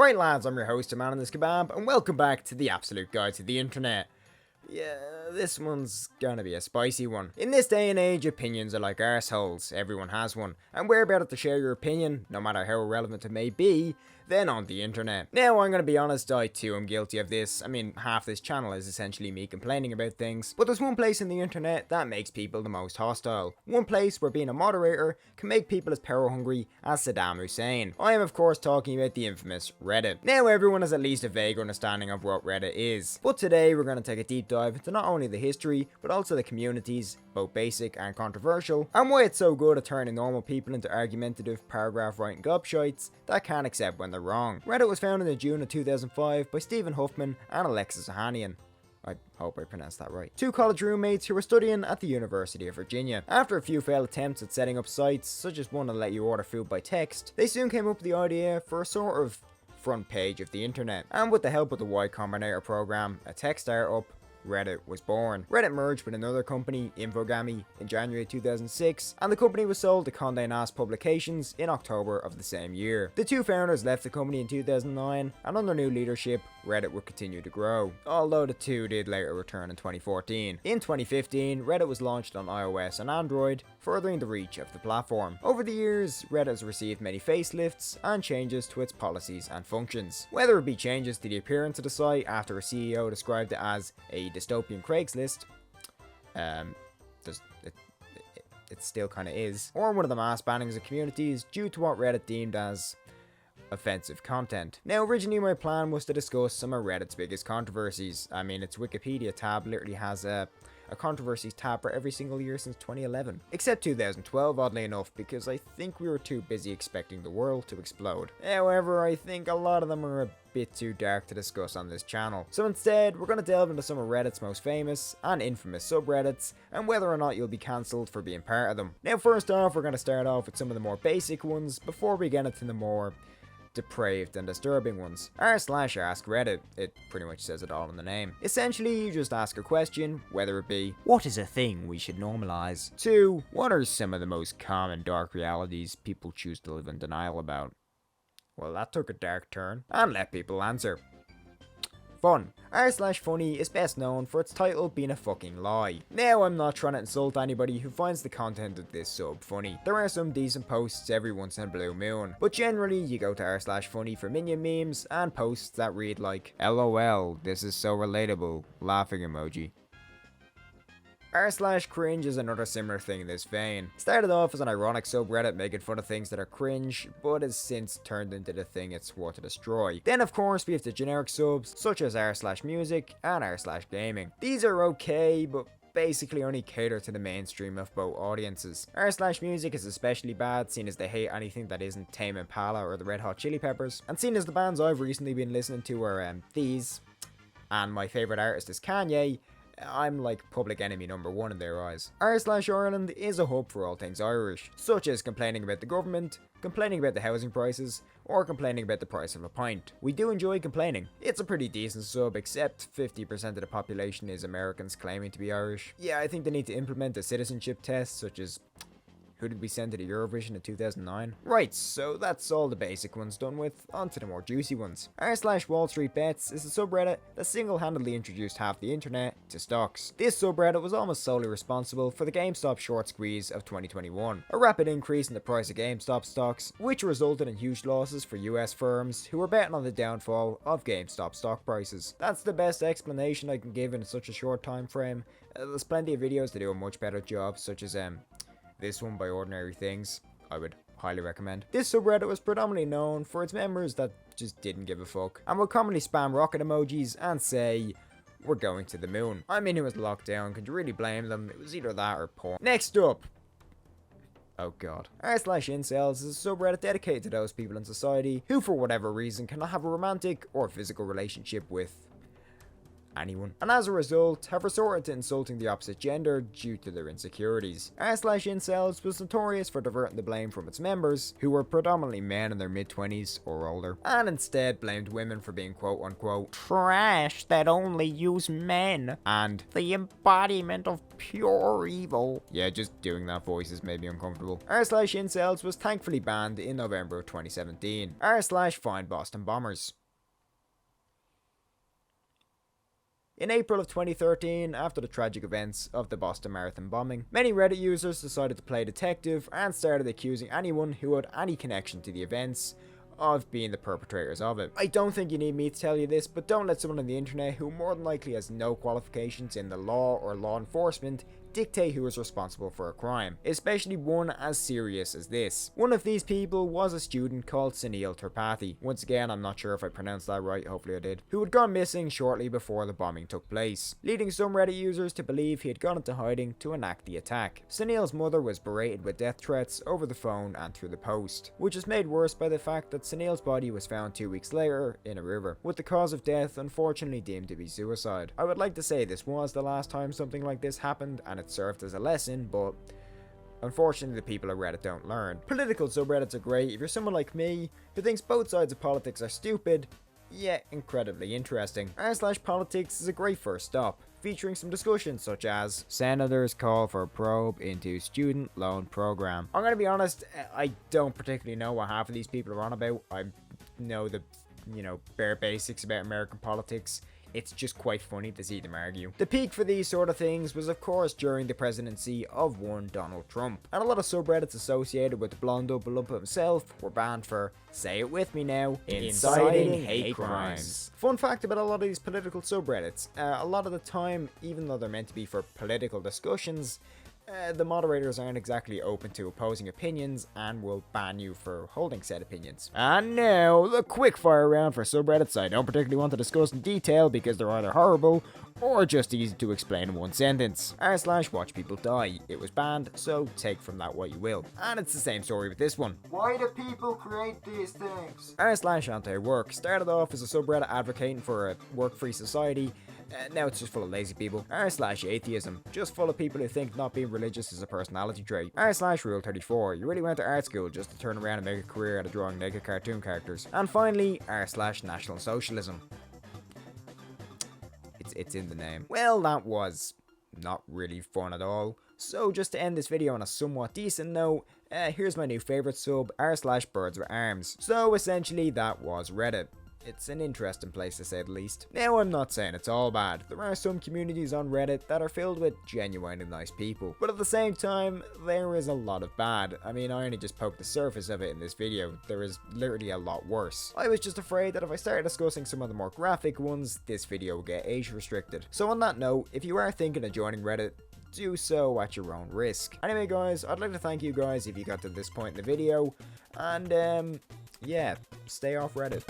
Alright lads, I'm your host, Man And His Kebab, and welcome back to the absolute guide to the internet. Yeah, this one's gonna be a spicy one. In this day and age, opinions are like arseholes. Everyone has one, and we're better to share your opinion, no matter how irrelevant it may be, than on the internet. Now, I'm gonna be honest, I too am guilty of this. I mean, half this channel is essentially me complaining about things, but there's one place in the internet that makes people the most hostile. One place where being a moderator can make people as power hungry as Saddam Hussein. I am of course talking about the infamous Reddit. Now, everyone has at least a vague understanding of what Reddit is, but today we're gonna take a deep dive into not only the history, but also the communities, both basic and controversial, and why it's so good at turning normal people into argumentative, paragraph writing gobshites that can't accept when they're wrong. Reddit was founded in June of 2005 by Stephen Huffman and Alexis Ohanian. I hope I pronounced that right. Two college roommates who were studying at the University of Virginia. After a few failed attempts at setting up sites, such as one that let you order food by text, they soon came up with the idea for a sort of front page of the internet. And with the help of the Y Combinator program, a tech startup, Reddit was born. Reddit merged with another company, Infogamy, in January 2006, and the company was sold to Condé Nast Publications in October of the same year. The two founders left the company in 2009, and under new leadership, Reddit would continue to grow, although the two did later return in 2014. In 2015, Reddit was launched on iOS and Android, furthering the reach of the platform. Over the years, Reddit has received many facelifts and changes to its policies and functions. Whether it be changes to the appearance of the site after a CEO described it as a dystopian Craigslist, it still kinda is, or one of the mass bannings of communities due to what Reddit deemed as offensive content. Now, originally my plan was to discuss some of Reddit's biggest controversies. I mean, its Wikipedia tab literally has a controversies tab for every single year since 2011. Except 2012, oddly enough, because I think we were too busy expecting the world to explode. However, I think a lot of them are a bit too dark to discuss on this channel. So instead, we're going to delve into some of Reddit's most famous and infamous subreddits, and whether or not you'll be cancelled for being part of them. Now, first off, we're going to start off with some of the more basic ones before we get into the more depraved and disturbing ones. r/ask Reddit, it pretty much says it all in the name. Essentially, you just ask a question, whether it be, what is a thing we should normalize? 2. What are some of the most common dark realities people choose to live in denial about? Well, that took a dark turn. And let people answer. Fun. r/funny is best known for its title being a fucking lie. Now, I'm not trying to insult anybody who finds the content of this sub funny. There are some decent posts every once in a blue moon, but generally you go to r/funny for minion memes and posts that read like, LOL, this is so relatable, laughing emoji. r/cringe is another similar thing in this vein. Started off as an ironic subreddit making fun of things that are cringe, but has since turned into the thing it's swore to destroy. Then of course we have the generic subs, such as r/music and r/gaming. These are okay, but basically only cater to the mainstream of both audiences. r/music is especially bad, seeing as they hate anything that isn't Tame Impala or the Red Hot Chili Peppers, and seeing as the bands I've recently been listening to are these, and my favourite artist is Kanye, I'm like public enemy number one in their eyes. r/Ireland is a hub for all things Irish, such as complaining about the government, complaining about the housing prices, or complaining about the price of a pint. We do enjoy complaining. It's a pretty decent sub, except 50% of the population is Americans claiming to be Irish. Yeah, I think they need to implement a citizenship test, such as who did we send to the Eurovision in 2009? Right, so that's all the basic ones done with, on to the more juicy ones. r/Wall Street Bets is a subreddit that single-handedly introduced half the internet to stocks. This subreddit was almost solely responsible for the GameStop short squeeze of 2021, a rapid increase in the price of GameStop stocks, which resulted in huge losses for US firms who were betting on the downfall of GameStop stock prices. That's the best explanation I can give in such a short time frame. There's plenty of videos that do a much better job, such as this one by Ordinary Things, I would highly recommend. This subreddit was predominantly known for its members that just didn't give a fuck, and would commonly spam rocket emojis and say, we're going to the moon. I mean, it was locked down, could you really blame them? It was either that or porn. Next up! Oh god. r/incels is a subreddit dedicated to those people in society who for whatever reason cannot have a romantic or physical relationship with anyone, and as a result have resorted to insulting the opposite gender due to their insecurities. r/incels was notorious for diverting the blame from its members, who were predominantly men in their mid-20s or older, and instead blamed women for being quote-unquote trash that only use men, and the embodiment of pure evil. Yeah, just doing that voice has made me uncomfortable. r/incels was thankfully banned in November of 2017. r/find Boston bombers. In April of 2013, after the tragic events of the Boston Marathon bombing, many Reddit users decided to play detective and started accusing anyone who had any connection to the events of being the perpetrators of it. I don't think you need me to tell you this, but don't let someone on the internet who more than likely has no qualifications in the law or law enforcement dictate who is responsible for a crime, especially one as serious as this. One of these people was a student called Sunil Tripathi. Once again, I'm not sure if I pronounced that right, hopefully I did, who had gone missing shortly before the bombing took place, leading some Reddit users to believe he had gone into hiding to enact the attack. Sunil's mother was berated with death threats over the phone and through the post, which is made worse by the fact that Sunil's body was found 2 weeks later in a river, with the cause of death unfortunately deemed to be suicide. I would like to say this was the last time something like this happened and it served as a lesson, but unfortunately the people at Reddit don't learn. Political subreddits are great if you're someone like me who thinks both sides of politics are stupid, yet incredibly interesting. r/politics is a great first stop, featuring some discussions such as Senators call for a probe into student loan program. I'm gonna be honest, I don't particularly know what half of these people are on about. I know the, bare basics about American politics. It's just quite funny to see them argue. The peak for these sort of things was of course during the presidency of one Donald Trump, and a lot of subreddits associated with the blonde double-up himself were banned for, say it with me now, inciting hate crimes. Fun fact about a lot of these political subreddits, a lot of the time, even though they're meant to be for political discussions, the moderators aren't exactly open to opposing opinions and will ban you for holding said opinions. And now, the quickfire round for subreddits I don't particularly want to discuss in detail because they're either horrible or just easy to explain in one sentence. r/watch people die. It was banned, so take from that what you will. And it's the same story with this one. Why do people create these things? r/anti-work started off as a subreddit advocating for a work-free society. Now it's just full of lazy people. r/atheism, just full of people who think not being religious is a personality trait. r/rule 34, you really went to art school just to turn around and make a career out of drawing naked cartoon characters. And finally, r/national socialism. It's in the name. Well, that was not really fun at all. So just to end this video on a somewhat decent note, here's my new favourite sub, r/birds with arms. So essentially that was Reddit. It's an interesting place to say the least. Now I'm not saying it's all bad. There are some communities on Reddit that are filled with genuinely nice people. But at the same time, there is a lot of bad. I mean, I only just poked the surface of it in this video. There is literally a lot worse. I was just afraid that if I started discussing some of the more graphic ones, this video would get age restricted. So on that note, if you are thinking of joining Reddit, do so at your own risk. Anyway guys, I'd like to thank you guys if you got to this point in the video. And yeah, stay off Reddit.